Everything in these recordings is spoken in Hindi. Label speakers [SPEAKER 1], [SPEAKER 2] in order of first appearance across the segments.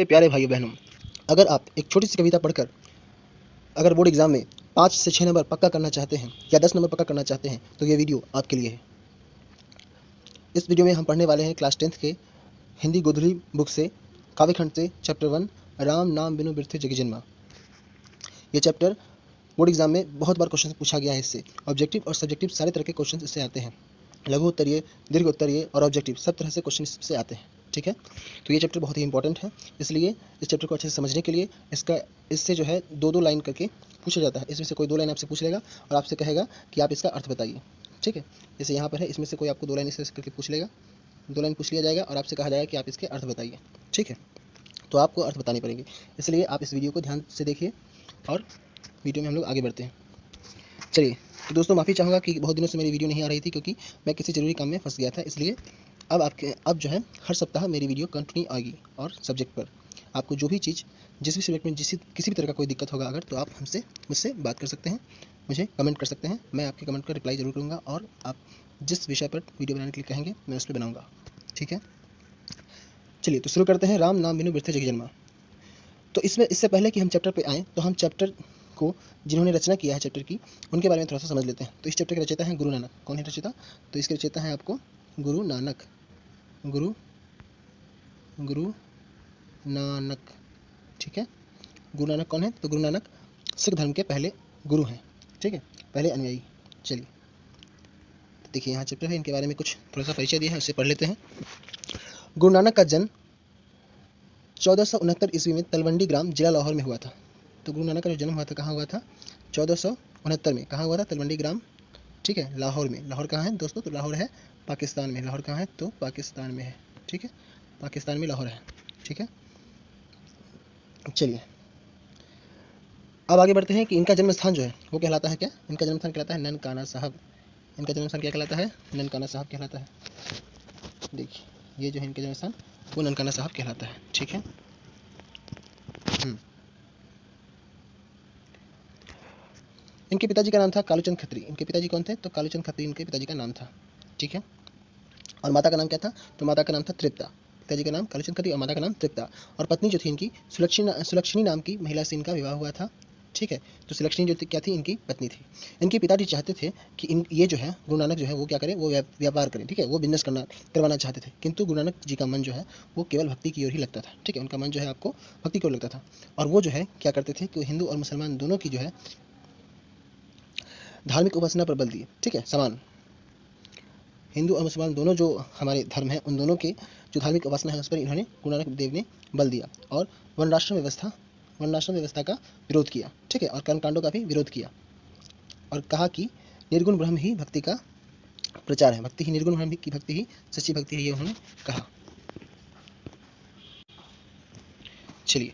[SPEAKER 1] प्यारे भाइयों बहनों, अगर आप एक छोटी सी कविता पढ़कर अगर बोर्ड एग्जाम में 5 से 6 नंबर पक्का करना चाहते हैं या 10 नंबर पक्का करना चाहते हैं तो ये वीडियो आपके लिए है। इस वीडियो में हम पढ़ने वाले हैं क्लास 10th के हिंदी गोधुली बुक से काव्यखंड से चैप्टर 1 राम नाम बिनु बिरथे जगी जन्मा। ये चैप्टर बोर्ड एग्जाम में बहुत बार क्वेश्चन पूछा गया है। इससे ऑब्जेक्टिव और सब्जेक्टिव सारे तरह के क्वेश्चन इससे आते हैं। लघु उत्तरीय, दीर्घ उत्तरीय और ऑब्जेक्टिव सब तरह से क्वेश्चन इससे आते हैं। ठीक है, तो ये चैप्टर बहुत ही इंपॉर्टेंट है, इसलिए इस चैप्टर को अच्छे से समझने के लिए इससे जो है दो लाइन करके पूछा जाता है। इसमें से कोई 2 लाइन आपसे पूछ लेगा और आपसे कहेगा कि आप इसका अर्थ बताइए। ठीक है, जैसे यहाँ पर है, इसमें से कोई आपको 2 लाइन इस करके पूछ लेगा, 2 लाइन पूछ लिया जाएगा और आपसे कहा जाएगा कि आप इसके अर्थ बताइए। ठीक है, तो आपको अर्थ बताने पड़ेंगे, इसलिए आप इस वीडियो को ध्यान से देखिए और वीडियो में हम लोग आगे बढ़ते हैं। चलिए, तो दोस्तों माफ़ी चाहूँगा कि बहुत दिनों से मेरी वीडियो नहीं आ रही थी, क्योंकि मैं किसी ज़रूरी काम में फंस गया था। इसलिए अब जो है हर सप्ताह मेरी वीडियो कंटिन्यू आएगी और सब्जेक्ट पर आपको जो भी चीज़ जिस भी सब्जेक्ट में किसी भी तरह का कोई दिक्कत होगा अगर, तो आप मुझसे बात कर सकते हैं, मुझे कमेंट कर सकते हैं। मैं आपके कमेंट का रिप्लाई ज़रूर करूँगा और आप जिस विषय पर वीडियो बनाने के लिए कहेंगे मैं उस पर बनाऊँगा। ठीक है, चलिए तो शुरू करते हैं। राम नाम बिनु बिरथे जगी जन्मा। तो इससे पहले कि हम चैप्टर पे आएँ तो हम चैप्टर को जिन्होंने रचना किया है चैप्टर की, उनके बारे में थोड़ा सा समझ लेते हैं। तो इस चैप्टर के रचयिता हैं गुरु नानक। कौन है रचयिता? तो इसके रचयिता हैं आपको गुरु नानक। गुरु नानक। ठीक है, गुरु नानक कौन है? तो गुरु नानक सिख धर्म के पहले गुरु हैं। ठीक है, पहले अनुयायी। चलिए तो देखिए यहाँ चैप्टर है, इनके बारे में कुछ थोड़ा सा परिचय दिया है, उससे पढ़ लेते हैं। गुरु नानक का जन्म 1469 ईस्वी में तलवंडी ग्राम जिला लाहौर में हुआ था। तो गुरु नानक का जो जन्म हुआ था कहाँ हुआ था? 1469 में। कहाँ हुआ था? तलवंडी ग्राम। ठीक है, लाहौर में। लाहौर कहाँ है दोस्तों? तो लाहौर है पाकिस्तान में। लाहौर कहाँ है? तो पाकिस्तान में है। ठीक है, पाकिस्तान में लाहौर है। ठीक है, चलिए अब आगे बढ़ते हैं कि इनका जन्म स्थान जो है वो कहलाता है क्या? इनका जन्म स्थान कहलाता है ननकाना साहब। इनका जन्म स्थान क्या कहलाता है? ननकाना साहब कहलाता है। देखिए ये जो है इनका जन्म स्थान वो ननकाना साहब कहलाता है। ठीक है, इनके पिताजी का नाम था कालूचंद खत्री। इनके पिताजी कौन थे? तो कालूचंद खत्री इनके पिताजी का नाम था। ठीक है, और माता का नाम क्या था? तो माता का नाम था तृप्ता। पिताजी का नाम कालूचंद खत्री और माता का नाम तृप्ता। और पत्नी जो थी इनकी सुलक्षणी नाम की महिला से इनका विवाह हुआ था। ठीक है, तो सुलक्षणी जो क्या थी? इनकी पत्नी थी। इनके पिताजी चाहते थे कि ये जो है गुरु नानक जो है वो क्या करें? वो व्यापार करें। ठीक है, वो बिजनेस करवाना चाहते थे, किंतु गुरु नानक जी का मन जो है वो केवल भक्ति की ओर ही लगता था। ठीक है, उनका मन जो है आपको भक्ति की ओर लगता था। और वो जो है क्या करते थे कि हिंदू और मुसलमान दोनों की जो है धार्मिक उपासना पर बल दिए। ठीक है, समान हिंदू और मुसलमान दोनों जो हमारे धर्म है उन दोनों के जो धार्मिक उपासना है उस पर इन्होंने गुरु नानक देव ने बल दिया और वर्णाश्रम व्यवस्था का विरोध किया। ठीक है, और कर्मकांडों का भी विरोध किया और कहा कि निर्गुण ब्रह्म ही भक्ति का प्रचार है। भक्ति ही निर्गुण ब्रह्म की भक्ति ही सच्ची भक्ति है, ये उन्होंने कहा। चलिए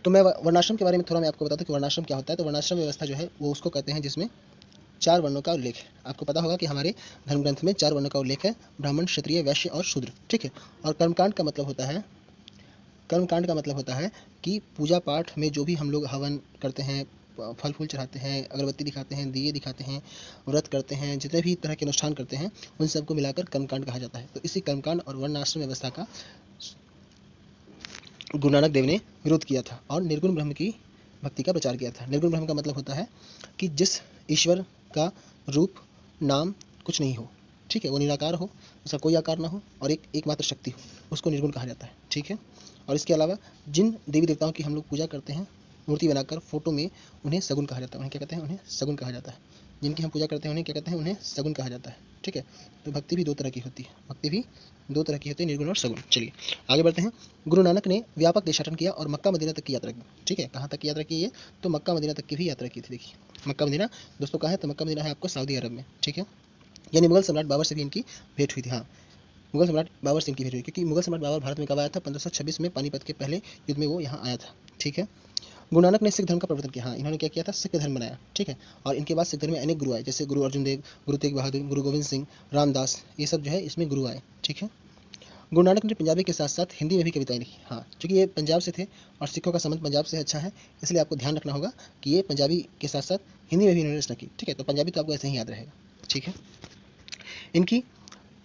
[SPEAKER 1] तो मैं वर्णाश्रम के बारे में थोड़ा मैं आपको बताता हूँ कि वर्णाश्रम क्या होता है। तो वर्णाश्रम व्यवस्था जो है वो उसको कहते हैं जिसमें 4 वर्णों का उल्लेख है। आपको पता होगा कि हमारे धर्म ग्रंथ में 4 वर्णों का उल्लेख है, ब्राह्मण, क्षत्रिय, वैश्य और शूद्र। ठीक है, और कर्मकांड का मतलब होता है कि पूजा पाठ में जो भी हम लोग हवन करते हैं, फल फूल चढ़ाते हैं, अगरबत्ती दिखाते हैं, दिए दिखाते हैं, व्रत करते हैं, जितने भी तरह के अनुष्ठान करते हैं उन सबको मिलाकर कर्मकांड कहा जाता है। तो इसी कर्मकांड और वर्णाश्रम व्यवस्था का गुरु नानक देव ने विरोध किया था और निर्गुण ब्रह्म की भक्ति का प्रचार किया था। निर्गुण ब्रह्म का मतलब होता है कि जिस ईश्वर का रूप, नाम कुछ नहीं हो। ठीक है, वो निराकार हो, उसका कोई आकार ना हो और एकमात्र शक्ति हो, उसको निर्गुण कहा जाता है। ठीक है, और इसके अलावा जिन देवी देवताओं की हम लोग पूजा करते हैं मूर्ति बनाकर फोटो में, उन्हें सगुण कहा जाता है। उन्हें क्या कहते हैं? उन्हें सगुण कहा जाता है। जिनकी हम पूजा करते हैं उन्हें क्या कहते हैं? उन्हें सगुण कहा जाता है। ठीक है, तो भक्ति भी 2 तरह की होती है, निर्गुण और सगुण। चलिए आगे बढ़ते हैं। गुरु नानक ने व्यापक देशाटन किया और मक्का मदीना तक की यात्रा की। ठीक है, कहाँ तक की यात्रा की है? तो मक्का मदीना तक की भी यात्रा की थी। देखिए मक्का मदीना दोस्तों कहाँ है? तो मक्का मदीना है आपको सऊदी अरब में। ठीक है, यानी मुगल सम्राट बाबर से भी इनकी भेंट हुई थी। हाँ, मुगल सम्राट बाबर से इनकी भेंट हुई, क्योंकि मुगल सम्राट बाबर भारत में कब आया था? 1526 में पानीपत के पहले युद्ध में वो यहाँ आया था। ठीक है, गुरु नानक ने सिख धर्म का प्रवर्तन किया। हाँ, इन्होंने क्या किया था? सिख धर्म बनाया। ठीक है, और इनके बाद सिख धर्म में अनेक गुरु आए, जैसे गुरु अर्जुन देव, गुरु तेग बहादुर, गुरु गोविंद सिंह, रामदास, ये सब जो है इसमें गुरु आए। ठीक है, गुरु नानक ने पंजाबी के साथ साथ हिंदी में भी कविताएं लिखी। हाँ, क्योंकि ये पंजाब से थे और सिखों का संबंध पंजाब से अच्छा है, इसलिए आपको ध्यान रखना होगा कि ये पंजाबी के साथ साथ हिंदी में भी इन्होंने रचना की। ठीक है, तो पंजाबी तो आपको ऐसे ही याद रहेगा। ठीक है, इनकी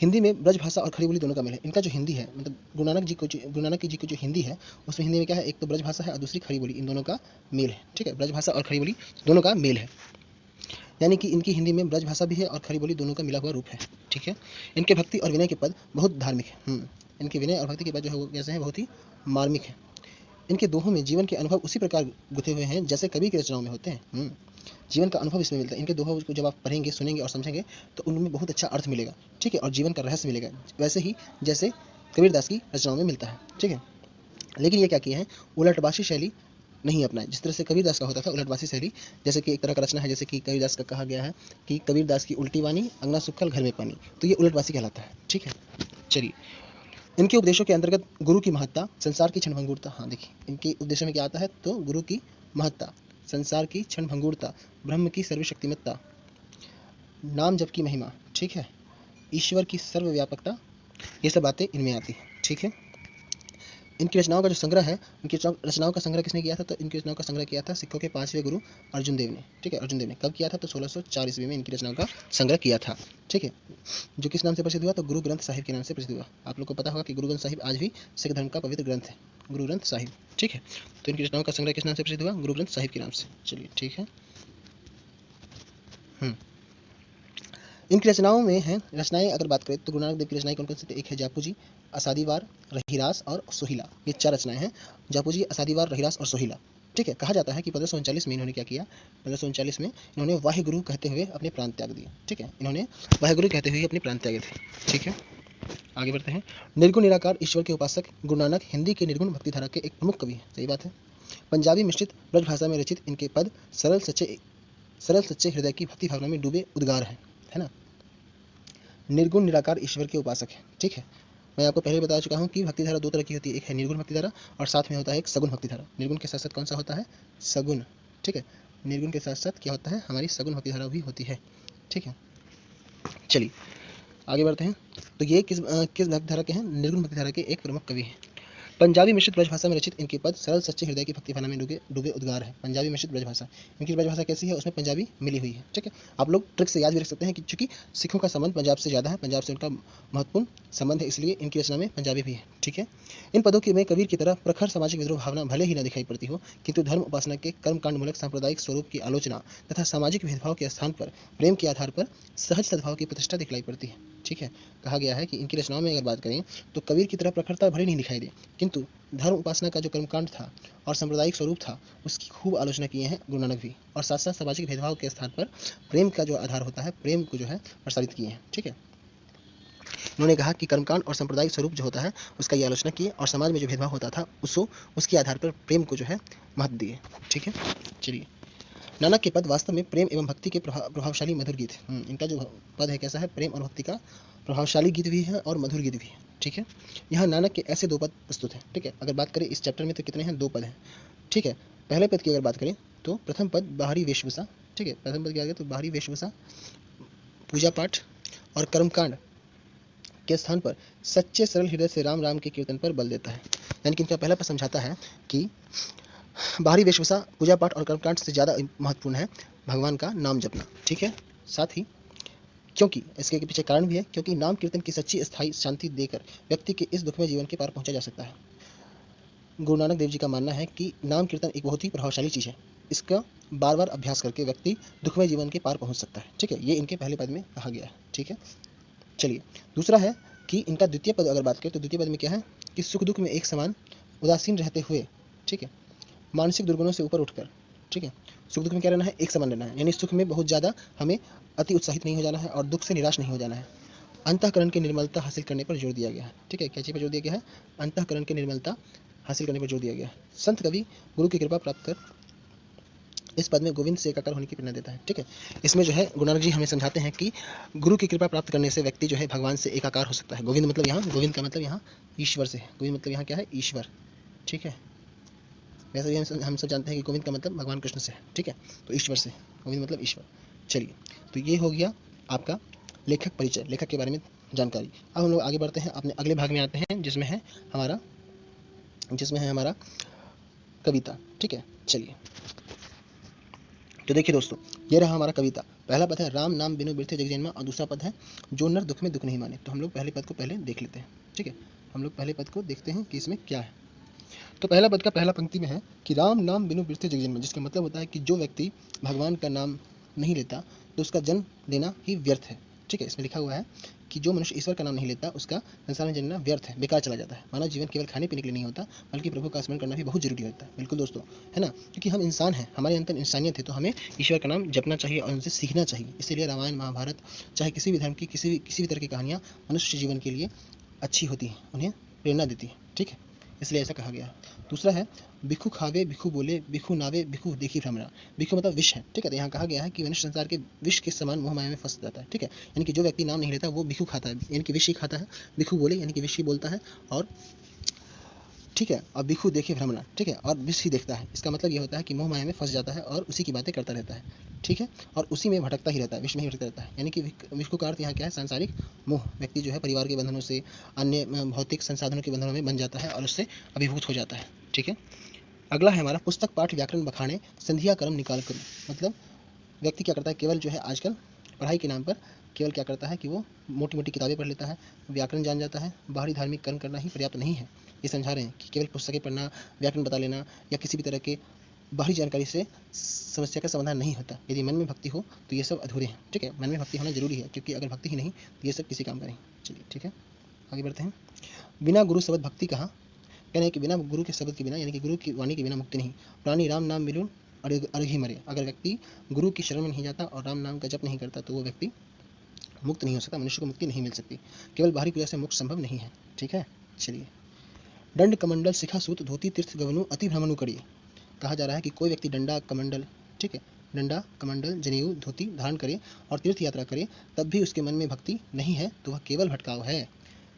[SPEAKER 1] हिंदी में ब्रज भाषा और खड़ी बोली दोनों का मेल है। इनका जो हिंदी है, मतलब गुरु नानक जी की जो हिंदी है, उसमें हिंदी में क्या है, एक तो ब्रज भाषा है और दूसरी खड़ी बोली, इन दोनों का मेल है। ठीक है, ब्रज भाषा और खड़ी बोली दोनों का मेल है, यानी कि इनकी हिंदी में ब्रज भाषा भी है और खड़ी बोली दोनों का मिला हुआ रूप है। ठीक है, इनके भक्ति और विनय के पद बहुत धार्मिक है। इनके विनय और भक्ति के पद जो है वो कैसे हैं, बहुत ही मार्मिक है। इनके दोहों में जीवन के अनुभव उसी प्रकार गुथे हुए हैं जैसे कवि की रचनाओं में होते हैं। जीवन का अनुभव इसमें मिलता है। इनके दोहों को जब आप पढ़ेंगे, सुनेंगे और समझेंगे तो उनमें बहुत अच्छा अर्थ मिलेगा। ठीक है, और जीवन का रहस्य मिलेगा, वैसे ही जैसे कबीरदास की रचनाओं में मिलता है। ठीक है, लेकिन ये क्या किए हैं, उलटवासी शैली नहीं अपनाए। जिस तरह से कबीरदास का होता था उलटवासी शैली, जैसे कि एक तरह का रचना है, जैसे कि कबीरदास का कहा गया है कि कबीरदास की उल्टी वाणी, अंगना सुखल घर में पानी, तो ये उलटवासी कहलाता है। ठीक है, चलिए, इनके उपदेशों के अंतर्गत गुरु की महत्ता, संसार की क्षणभंगुरता, हाँ देखिए इनके उपदेशों में क्या आता है, तो गुरु की महत्ता, संसार की क्षणभंगुरता, ब्रह्म की सर्वशक्तिमत्ता, नाम जप की महिमा, ठीक है, ईश्वर की सर्वव्यापकता, ये सब बातें इनमें आती हैं। ठीक है, इनकी रचनाओं का जो संग्रह है, इनकी रचनाओं का संग्रह किसने किया था, तो इनकी रचनाओं का संग्रह किया था सिखों के 5वें गुरु अर्जुन देव ने। ठीक है, अर्जुन देव ने कब किया था, तो 1604 ईस्वी में इनकी रचनाओं का संग्रह किया था। ठीक है, जो किस नाम से प्रसिद्ध हुआ, तो गुरु ग्रंथ साहिब के नाम से प्रसिद्ध हुआ। आप लोग को पता होगा कि गुरु ग्रंथ साहिब आज भी सिख धर्म का पवित्र ग्रंथ है, गुरु ग्रंथ साहिब। ठीक है, तो इनकी रचनाओं का संग्रह किस नाम से प्रसिद्ध हुआ, गुरु ग्रंथ साहिब के नाम से। चलिए ठीक है, इनकी रचनाओं में है, रचनाएं अगर बात करें तो गुरु नानक देव की रचनाएं कौन कौन सी थी, एक है जापू जी, असादीवार, रहीरास और सोहिला, ये 4 रचनाएं हैं, जापू जी, असादीवार, रहीरास और सोहिला। ठीक है, कहा जाता है कि 1539 में इन्होंने क्या किया, 1539 में इन्होंने वाहिगुरु कहते हुए अपने प्राण त्याग दिए। ठीक है, इन्होंने वाहिगुरु कहते हुए अपने प्राण त्यागे थे। ठीक है, आगे बढ़ते हैं। निर्गुण निराकार ईश्वर के उपासक गुरु नानक हिंदी के निर्गुण भक्ति धारा के एक प्रमुख कवि हैं। सही बात है। पंजाबी मिश्रित ब्रज भाषा में रचित इनके पद सरल सच्चे हृदय की भक्ति भावना में डूबे उद्गार हैं, है ना। निर्गुण निराकार ईश्वर के उपासक है। ठीक है, मैं आपको पहले बता चुका हूँ कि भक्ति धारा 2 तरह की होती है, एक है निर्गुण भक्ति धारा और साथ में होता है एक सगुण भक्ति धारा। निर्गुण के साथ साथ कौन सा होता है, सगुण। ठीक है, निर्गुण के साथ साथ क्या होता है, हमारी सगुण भक्ति धारा भी होती है। ठीक है, चलिए आगे बढ़ते हैं। तो ये किस भक्ति धारा के हैं, निर्गुण भक्ति धारा के एक प्रमुख कवि हैं। पंजाबी मिश्रित ब्रजभाषा में रचित इनके पद सरल सच्चे हृदय की भक्ति भावना में डूबे उद्गार है। पंजाबी मिश्रित ब्रजभाषा, इनकी ब्रजभाषा कैसी है, उसमें पंजाबी मिली हुई है। ठीक है, आप लोग ट्रिक से याद भी रख सकते हैं कि चूंकि सिखों का संबंध पंजाब से ज़्यादा है, पंजाब से उनका महत्वपूर्ण संबंध है, इसलिए इनकी रचना में पंजाबी भी है। ठीक है, इन पदों की में कबीर की तरह प्रखर सामाजिक विद्रोह भावना भले ही न दिखाई पड़ती हो, किंतु धर्म उपासना के कर्मकांड मूलक सांप्रदायिक स्वरूप की आलोचना तथा सामाजिक भेदभाव के स्थान पर प्रेम के आधार पर सहज सद्भाव की प्रतिष्ठा दिखलाई पड़ती है। ठीक है, कहा गया है कि इनकी रचनाओं में अगर बात करें तो कबीर की तरह प्रखरता भले नहीं दिखाई दे, किंतु धर्म उपासना का जो कर्मकांड था और सांप्रदायिक स्वरूप था उसकी खूब आलोचना किए हैं गुरु नानक भी, और साथ साथ सामाजिक भेदभाव के स्थान पर प्रेम का जो आधार होता है, प्रेम को जो है प्रसारित किए हैं। ठीक है, उन्होंने कहा कि कर्मकांड और सांप्रदायिक स्वरूप जो होता है उसका ये आलोचना किए, और समाज में जो भेदभाव होता था उसके आधार पर प्रेम को जो है महत्व दिए। ठीक है, चलिए, नानक के पद वास्तव में प्रेम एवं भक्ति के प्रभावशाली मधुर गीत। इनका जो पद है कैसा है, प्रेम और भक्ति का प्रभावशाली गीत भी है और मधुर गीत भी है। ठीक है, यहाँ नानक के ऐसे 2 पद प्रस्तुत हैं। ठीक है, अगर बात करें इस चैप्टर में तो कितने हैं, 2 पद हैं। ठीक है, पहले पद की अगर बात करें तो प्रथम पद बाहरी वेशभूषा। ठीक है, प्रथम पद क्या गया, तो बाहरी वेशभूषा, पूजा पाठ और कर्मकांड के स्थान पर सच्चे सरल हृदय से राम राम के कीर्तन पर बल देता है। यानी कि इनका पहला पद समझाता है कि बाहरी वेशभूषा, पूजा पाठ और कर्मकांड से ज़्यादा महत्वपूर्ण है भगवान का नाम जपना। ठीक है, साथ ही क्योंकि इसके पीछे कारण भी है, क्योंकि नाम कीर्तन की सच्ची स्थायी शांति देकर व्यक्ति के इस दुखमय जीवन के पार पहुंचा जा सकता है। गुरु नानक देव जी का मानना है कि नाम कीर्तन एक बहुत ही प्रभावशाली चीज़ है, इसका बार बार अभ्यास करके व्यक्ति दुखमय जीवन के पार पहुंच सकता है। ठीक है, ये इनके पहले पद में कहा गया है। ठीक है, चलिए, दूसरा है कि इनका द्वितीय पद अगर बात करें तो द्वितीय पद में क्या है कि सुख दुख में एक समान उदासीन रहते हुए, ठीक है, मानसिक दुर्गुणों से ऊपर उठकर, ठीक है, सुख दुख में क्या रहना है, एक समान रहना है, यानी सुख में बहुत ज़्यादा हमें अति उत्साहित नहीं हो जाना है और दुख से निराश नहीं हो जाना है। अंतःकरण की निर्मलता हासिल करने पर जोर दिया गया है। ठीक है, क्या चीज़ पर जोर दिया गया है, अंतःकरण की निर्मलता हासिल करने पर जोर दिया गया है। संत कवि गुरु की कृपा प्राप्त कर इस पद में गोविंद से एकाकार होने की प्रेरणा देता है। ठीक है, इसमें जो है गुरु नानक जी हमें समझाते हैं कि गुरु की कृपा प्राप्त करने से व्यक्ति जो है भगवान से एकाकार हो सकता है। गोविंद मतलब यहाँ, गोविंद का मतलब यहाँ ईश्वर से है, गोविंद मतलब यहाँ क्या है, ईश्वर। ठीक है, वैसे भी हम सब जानते हैं कि गोविंद का मतलब भगवान कृष्ण से है। ठीक है, तो ईश्वर से, गोविंद मतलब ईश्वर। चलिए, तो ये हो गया आपका लेखक परिचय, लेखक के बारे में जानकारी। अब हम लोग आगे बढ़ते हैं, अपने अगले भाग में आते हैं जिसमें है हमारा कविता। ठीक है, चलिए, तो देखिए दोस्तों, ये रहा हमारा कविता पहला पद है राम नाम बिनु बिरथे जग जन्मा और दूसरा पद है जो नर दुख में दुख नहीं माने। तो हम लोग पहले पद को पहले देख लेते हैं। ठीक है, हम लोग पहले पद को देखते हैं कि इसमें क्या है। तो पहला पद का पहला पंक्ति में है कि राम नाम बिनु बिरथे जग जन्मा, जिसका मतलब होता है कि जो व्यक्ति भगवान का नाम नहीं लेता तो उसका जन्म लेना ही व्यर्थ है। ठीक है, इसमें लिखा हुआ है कि जो मनुष्य ईश्वर का नाम नहीं लेता उसका संसार में जन्मना व्यर्थ है, बेकार चला जाता है। मानव जीवन केवल खाने पीने के लिए नहीं होता, बल्कि प्रभु का स्मरण करना भी बहुत जरूरी होता है। बिल्कुल दोस्तों, है ना, क्योंकि हम इंसान हैं, हमारे अंदर इंसानियत है, तो हमें ईश्वर का नाम जपना चाहिए और उनसे सीखना चाहिए। इसीलिए रामायण महाभारत चाहे किसी भी धर्म की किसी भी तरह की कहानियाँ मनुष्य जीवन के लिए अच्छी होती हैं, उन्हें प्रेरणा देती है। ठीक है, इसलिए ऐसा कहा गया है। दूसरा है भिखु खावे भिखु बोले भिखु नावे भिखु देखी भ्रमरा। भिखु मतलब विष है। ठीक है, तो यहाँ कहा गया है कि मनुष्य संसार के विष के समान मोह माया में फंस जाता है। ठीक है, यानी कि जो व्यक्ति नाम नहीं लेता वो भिखु खाता है, यानी कि विष ही खाता है। भिखु बोले यानी कि विष ही बोलता है, और ठीक है, और भिखु देखे भ्रमरा। ठीक है, और विष ही देखता है। इसका मतलब ये होता है कि मोह माया में फंस जाता है और उसी की बातें करता रहता है। ठीक है, और उसी में भटकता ही रहता है, विष में ही भटकता रहता है। यानी कि भिखु का अर्थ यहाँ क्या है, सांसारिक मोह। व्यक्ति जो है परिवार के बंधनों से, अन्य भौतिक संसाधनों के बंधनों में बन जाता है और उससे अभिभूत हो जाता है। ठीक है, अगला है हमारा पुस्तक पाठ व्याकरण बखाने संधिया कर्म निकाल करूँ। मतलब व्यक्ति क्या करता है, केवल जो है आजकल पढ़ाई के नाम पर केवल क्या करता है कि वो मोटी मोटी किताबें पढ़ लेता है, व्याकरण जान जाता है। बाहरी धार्मिक कर्म करना ही पर्याप्त नहीं है। ये समझा रहे हैं कि केवल पुस्तकें पढ़ना, व्याकरण बता लेना या किसी भी तरह के बाहरी जानकारी से समस्या का समाधान नहीं होता। यदि मन में भक्ति हो तो ये सब अधूरे हैं। ठीक है, मन में भक्ति होना जरूरी है, क्योंकि अगर भक्ति ही नहीं तो ये सब किसी काम का नहीं। चलिए ठीक है, आगे बढ़ते हैं। बिना गुरु शब्द भक्ति कहाँ। कह रहे हैं कि बिना गुरु के शब्द के बिना, यानी कि गुरु की वाणी के बिना मुक्ति नहीं। प्राणी राम नाम मिलूं अर्घ ही मरे। अगर व्यक्ति गुरु की शरण में नहीं जाता और राम नाम का जप नहीं करता तो वो व्यक्ति मुक्त नहीं हो सकता, मनुष्य को मुक्ति नहीं मिल सकती। केवल बाहरी पूजा से मोक्ष संभव नहीं है। ठीक है, चलिए। दंड कमंडल शिखा सूत धोती तीर्थ गवनु अति भ्रमणु करिए। कहा जा रहा है कि कोई व्यक्ति डंडा कमंडल, ठीक है, डंडा कमंडल जनेऊ धोती धारण करे और तीर्थ यात्रा करे, तब भी उसके मन में भक्ति नहीं है तो वह केवल भटकाव है।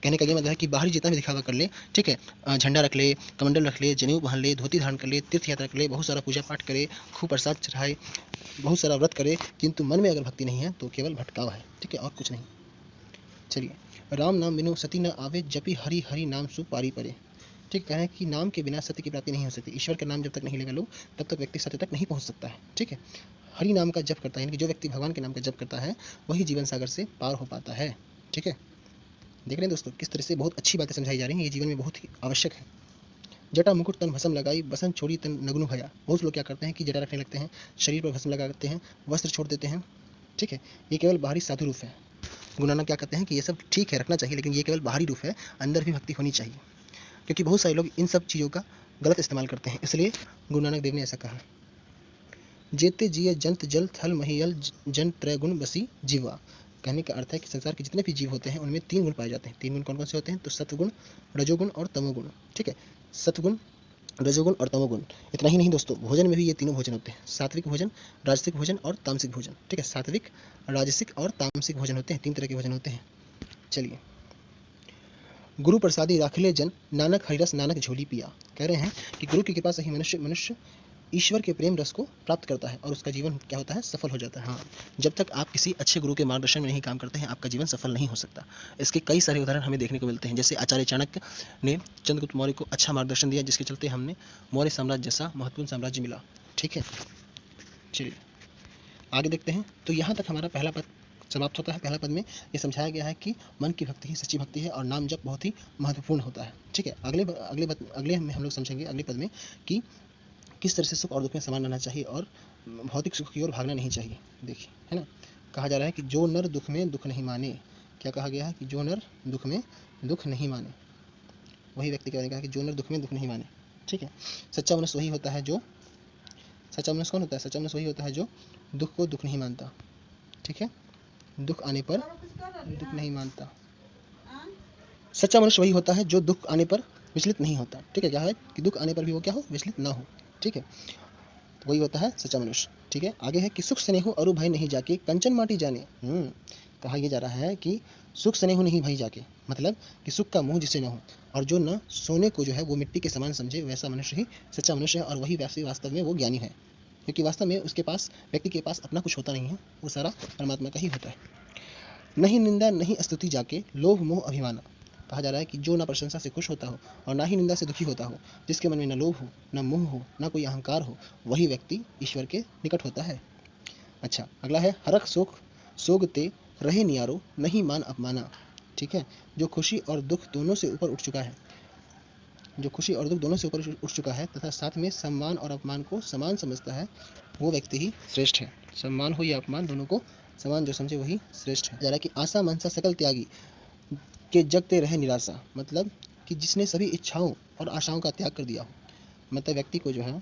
[SPEAKER 1] कहने का ये मतलब है कि बाहरी जितना भी दिखावा कर ले, ठीक है, झंडा रख ले, कमंडल रख ले, जनेऊ पहन ले, धोती धारण कर ले, तीर्थ यात्रा कर ले, बहुत सारा पूजा पाठ करे, खूब प्रसाद चढ़ाए, बहुत सारा व्रत करे, किंतु मन में अगर भक्ति नहीं है तो केवल भटकाव है। ठीक है, और कुछ नहीं। चलिए, राम नाम बिनु सती न आवे जपी हरि हरि नाम सु पारी परे। ठीक, कहें कि नाम के बिना सत्य की प्राप्ति नहीं हो सकती। ईश्वर का नाम जब तक नहीं लेगा लोग, तब तक व्यक्ति सत्य तक नहीं पहुंच सकता है। ठीक है, हरि नाम का जप करता है, यानी कि जो व्यक्ति भगवान के नाम का जप करता है वही जीवन सागर से पार हो पाता है। ठीक है, देख रहे हैं दोस्तों किस तरह से बहुत अच्छी बातें समझाई जा रही हैं, ये जीवन में बहुत ही आवश्यक है। जटा मुकुट तन भस्म लगाई बसंत छोड़ी तन नग्नु भया। बहुत लोग क्या करते हैं कि जटा रखने लगते हैं, शरीर पर भस्म लगाते हैं, वस्त्र छोड़ देते हैं। ठीक है, ये केवल बाहरी साधु रूप है। गुरु नानक क्या कहते हैं कि ये सब ठीक है, रखना चाहिए, लेकिन ये केवल बाहरी रूप है, अंदर भी भक्ति होनी चाहिए। क्योंकि बहुत सारे लोग इन सब चीज़ों का गलत इस्तेमाल करते हैं, इसलिए गुरु नानक देव ने ऐसा कहा। जेते जिये जंत जल थल महियल जन त्रैगुण बसी जीवा। कहने का अर्थ है कि संसार के जितने भी जीव होते हैं उनमें 3 गुण पाए जाते हैं। 3 गुण कौन कौन से होते हैं, तो सत्वगुण, रजोगुण और तमोगुण। ठीक है, सत्वगुण, रजोगुण और तमोगुण। इतना ही नहीं दोस्तों, भोजन में भी ये तीनों भोजन होते हैं, सात्विक भोजन, राजसिक भोजन और तामसिक भोजन। ठीक है, सात्विक, राजसिक और तामसिक भोजन होते हैं, 3 तरह के भोजन होते हैं। चलिए, गुरु प्रसादी राखले जन नानक हरिरस नानक झोली पिया। कह रहे हैं कि गुरु की कृपा से ही मनुष्य ईश्वर के प्रेम रस को प्राप्त करता है और उसका जीवन क्या होता है, सफल हो जाता है। हाँ, जब तक आप किसी अच्छे गुरु के मार्गदर्शन में नहीं काम करते हैं आपका जीवन सफल नहीं हो सकता। इसके कई सारे उदाहरण हमें देखने को मिलते हैं। जैसे आचार्य चाणक्य ने चंद्रगुप्त मौर्य को अच्छा मार्गदर्शन दिया, जिसके चलते हमने मौर्य साम्राज्य जैसा महत्वपूर्ण साम्राज्य मिला। ठीक है, चलिए आगे देखते हैं। तो यहाँ तक हमारा पहला पद समाप्त होता है। पहला पद में ये समझाया गया है कि मन की भक्ति ही सच्ची भक्ति है और नाम जप बहुत ही महत्वपूर्ण होता है। ठीक है, अगले में हम लोग समझेंगे अगले पद में कि किस तरह से सुख और दुख में समान रहना चाहिए और भौतिक सुख की ओर भागना नहीं चाहिए। देखिए, है ना, कहा जा रहा है कि जो नर दुख में दुख नहीं माने। क्या कहा गया है कि जो नर दुख में दुख नहीं माने, वही व्यक्ति कहा कि जो नर दुख में दुख नहीं माने। ठीक है, सच्चा मनुष्य वही होता है जो, सच्चा मनुष्य कौन होता है, सच्चा मनुष्य वही होता है जो दुख को दुख नहीं मानता। ठीक है, दुख आने पर दुख नहीं मानता। सच्चा मनुष्य वही होता है जो दुख आने पर विचलित नहीं होता। ठीक है, क्या है कि दुख आने पर भी वो क्या हो, विचलित ना हो। ठीक है, तो वही होता है सच्चा मनुष्य। ठीक है, आगे है कि सुख स्नेहु अरु भाई नहीं जाके कंचन माटी जाने। कहा यह जा रहा है कि सुख स्नेहु नहीं भाई जाके, मतलब कि सुख का मोह जिसे न हो और जो न सोने को जो है वो मिट्टी के समान समझे, वैसा मनुष्य ही सच्चा मनुष्य है और वही वैसे वास्तव में वो ज्ञानी है। क्योंकि वास्तव में उसके पास, व्यक्ति के पास अपना कुछ होता नहीं है, वो सारा परमात्मा का ही होता है। नहीं निंदा नहीं स्तुति जाके लोभ मोह अभिमाना। कहा जा रहा है कि जो ना प्रशंसा से खुश होता हो और ना ही निंदा से दुखी होता हो, जिसके मन में न लोभ हो, न मोह हो, न कोई अहंकार हो, वही व्यक्ति ईश्वर के निकट होता है। अच्छा, अगला है हरख सोख सोग ते रहे नियारो नहीं मान अपमाना। ठीक है, जो खुशी और दुख दोनों से ऊपर उठ चुका है, जो खुशी और दुख दोनों से ऊपर उठ चुका है तथा साथ में सम्मान और अपमान को समान समझता है, वो व्यक्ति ही श्रेष्ठ है। सम्मान हो या अपमान, दोनों को समान जो समझे वही श्रेष्ठ है। जरा कि आशा मनसा सकल त्यागी के जगते रहे निराशा, मतलब कि जिसने सभी इच्छाओं और आशाओं का त्याग कर दिया हो। मतलब व्यक्ति को जो है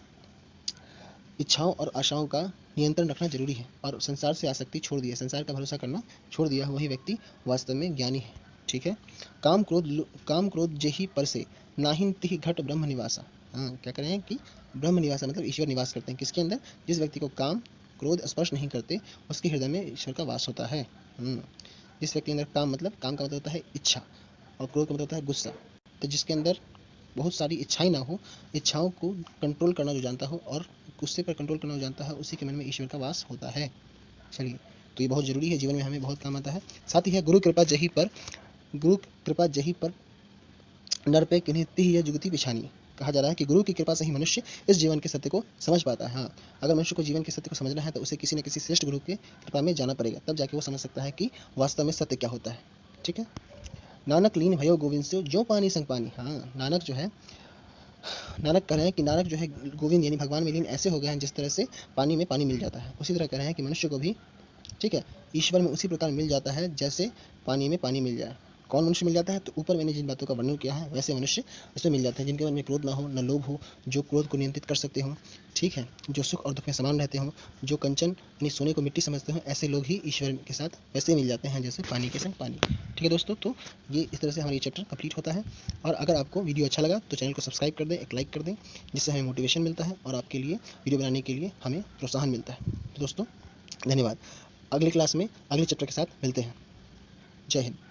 [SPEAKER 1] इच्छाओं और आशाओं का नियंत्रण रखना जरूरी है और संसार से आसक्ति छोड़ दिया, संसार का भरोसा करना छोड़ दिया, वही व्यक्ति वास्तव में ज्ञानी है। ठीक है, काम क्रोध जेहि पर से नाहिन तिहि घट ब्रह्म निवासा। हाँ, क्या करें हैं कि ब्रह्म निवासा मतलब ईश्वर निवास करते हैं किसके अंदर, जिस व्यक्ति को काम क्रोध स्पर्श नहीं करते उसके हृदय में ईश्वर का वास होता है। जिस व्यक्ति के अंदर काम का मतलब होता है इच्छा और क्रोध का मतलब होता है गुस्सा, तो जिसके अंदर बहुत सारी इच्छाएं ना हो, इच्छाओं को कंट्रोल करना जो जानता हो और गुस्से पर कंट्रोल करना जो जानता है, उसी के मन में ईश्वर का वास होता है। चलिए, तो ये बहुत जरूरी है, जीवन में हमें बहुत काम आता है। साथ ही है गुरु कृपा जही पर नर पे किन्हीं तिहि यह जुगति पिछानी। कहा जा रहा है कि गुरु की कृपा से ही मनुष्य इस जीवन के सत्य को समझ पाता है। हाँ, अगर मनुष्य को जीवन के सत्य को समझना है तो उसे किसी न किसी श्रेष्ठ गुरु के कृपा में जाना पड़ेगा, तब जाके वो समझ सकता है कि वास्तव में सत्य क्या होता है। ठीक है, नानक लीन भयो गोविंद से जो पानी संग पानी। हाँ, नानक कह रहे हैं कि नानक जो है गोविंद यानी भगवान में लीन ऐसे हो गए हैं जिस तरह से पानी में पानी मिल जाता है, उसी तरह कह रहे हैं कि मनुष्य को भी, ठीक है, ईश्वर में उसी प्रकार मिल जाता है जैसे पानी में पानी मिल जाए। कौन मनुष्य मिल जाता है, तो ऊपर मैंने जिन बातों का वर्णन किया है वैसे मनुष्य उसमें मिल जाते हैं, जिनके मन में क्रोध ना हो, न लोभ हो, जो क्रोध को नियंत्रित कर सकते हो, ठीक है, जो सुख और दुख में समान रहते हो, जो कंचन यानी सोने को मिट्टी समझते हो, ऐसे लोग ही ईश्वर के साथ वैसे मिल जाते हैं जैसे पानी के संग पानी। ठीक है दोस्तों, तो ये इस तरह से हमारा ये चैप्टर कंप्लीट होता है। और अगर आपको वीडियो अच्छा लगा तो चैनल को सब्सक्राइब कर दें, एक लाइक कर दें, जिससे हमें मोटिवेशन मिलता है और आपके लिए वीडियो बनाने के लिए हमें प्रोत्साहन मिलता है। तो दोस्तों धन्यवाद, अगली क्लास में अगले चैप्टर के साथ मिलते हैं। जय हिंद।